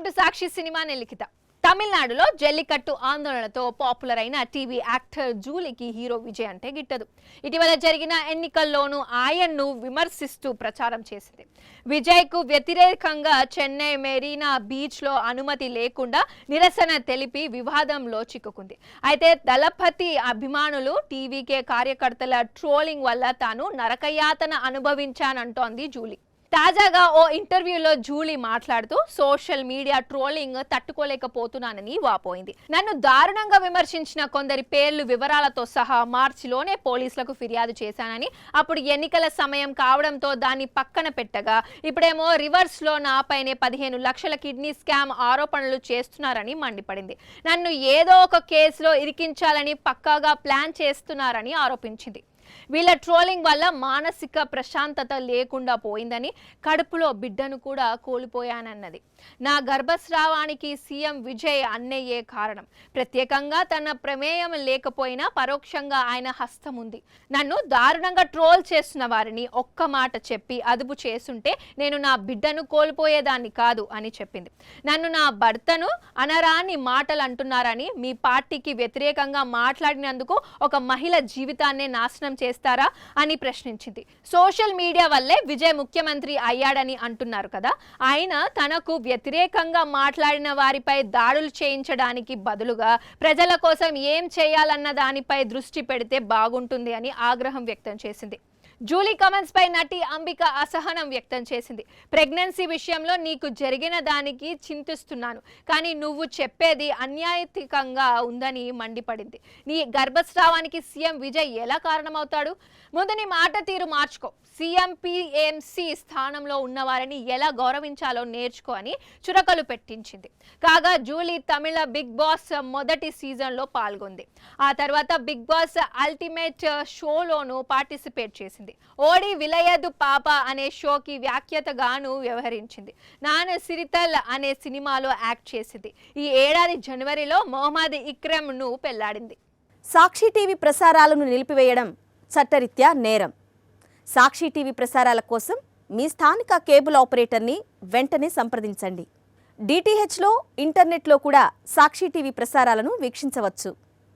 Welcome to Sakshi cinema నెల్లికిత. తమిళనాడులో జల్లికట్టు ఆందోళనతో పాపులర్ అయిన టీవీ యాక్టర్ జూలీకి హీరో విజయ్ అంటే గిట్టదు. ఇటీవల జరిగిన ఎన్నికల్లోనూ ఆయన్ను విమర్శిస్తూ ప్రచారం చేసింది. విజయ్కు వ్యతిరేకంగా చెన్నై మెరీనా బీచ్లో అనుమతి లేకుండా నిరసన తెలిపి వివాదంలో చిక్కుకుంది. అయితే దళపతి అభిమానులు టీవీకే కార్యకర్తల ట్రోలింగ్ వల్ల తాను నరకయాతన అనుభవించానంటోంది జూలీ. తాజాగా ఓ ఇంటర్వ్యూలో జూలీ మాట్లాడుతూ సోషల్ మీడియా ట్రోలింగ్ తట్టుకోలేకపోతున్నానని వాపోయింది. నన్ను దారుణంగా విమర్శించిన కొందరి పేర్లు వివరాలతో సహా మార్చిలోనే పోలీసులకు ఫిర్యాదు చేశానని, అప్పుడు ఎన్నికల సమయం కావడంతో దాన్ని పక్కన పెట్టగా ఇప్పుడేమో రివర్స్లో నాపైనే 15 లక్షల కిడ్నీ స్కామ్ ఆరోపణలు చేస్తున్నారని మండిపడింది. నన్ను ఏదో ఒక కేసులో ఇరికించాలని పక్కాగా ప్లాన్ చేస్తున్నారని ఆరోపించింది. వీళ్ళ ట్రోలింగ్ వల్ల మానసిక ప్రశాంతత లేకుండా పోయిందని, కడుపులో బిడ్డను కూడా కోల్పోయానన్నది. నా గర్భస్రావానికి సీఎం విజయ్ అన్నయ్యే కారణం. ప్రత్యేకంగా తన ప్రమేయం లేకపోయినా పరోక్షంగా ఆయన హస్తం ఉంది. నన్ను దారుణంగా ట్రోల్ చేస్తున్న వారిని ఒక్క మాట చెప్పి అదుపు చేసుంటే నేను నా బిడ్డను కోల్పోయేదాన్ని కాదు అని చెప్పింది. నన్ను నా భర్తను అనరాని మాటలు అంటున్నారని, మీ పార్టీకి వ్యతిరేకంగా మాట్లాడినందుకు ఒక మహిళ జీవితాన్నే నాశనం చేస్తారా అని ప్రశ్నించింది. సోషల్ మీడియా వల్లే విజయ్ ముఖ్యమంత్రి అయ్యాడని అంటున్నారు కదా, ఆయన తనకు వ్యతిరేకంగా మాట్లాడిన వారిపై దాడులు చేయించడానికి బదులుగా ప్రజల కోసం ఏం చేయాలన్న దానిపై దృష్టి పెడితే బాగుంటుంది అని ఆగ్రహం వ్యక్తం చేసింది. జూలీ కమెంట్స్ పై నటి అంబిక అసహనం వ్యక్తం చేసింది. ప్రెగ్నెన్సీ విషయంలో నీకు జరిగిన దానికి చింతిస్తున్నాను, కానీ నువ్వు చెప్పేది అన్యాయతికంగా ఉందని మండిపడింది. నీ గర్భస్రావానికి సీఎం విజయ్ ఎలా కారణమవుతాడు? ముందు నీ మాట తీరు మార్చుకో. సీఎం పీఎంసీ స్థానంలో ఉన్నవారిని ఎలా గౌరవించాలో నేర్చుకో అని చురకలు పెట్టించింది. కాగా జూలీ తమిళ బిగ్ బాస్ మొదటి సీజన్లో పాల్గొంది. ఆ తర్వాత బిగ్ బాస్ అల్టిమేట్ షోలోనూ పార్టిసిపేట్ చేసింది. ఓడి విలయదు పాప అనే షోకి వ్యాఖ్యాతగాను వ్యవహరించింది. నాన్న సిరితల్ అనే సినిమాలో యాక్ట్ చేసింది. ఈ ఏడాది జనవరిలో మొహమ్మద్ ఇక్రమ్ను పెళ్లాడింది. సాక్షి టీవీ ప్రసారాలను నిలిపివేయడం చట్టరీత్యా నేరం. సాక్షి టీవీ ప్రసారాల కోసం మీ స్థానిక కేబుల్ ఆపరేటర్ని వెంటనే సంప్రదించండి. డిటిహెచ్లో, ఇంటర్నెట్లో కూడా సాక్షి టీవీ ప్రసారాలను వీక్షించవచ్చు.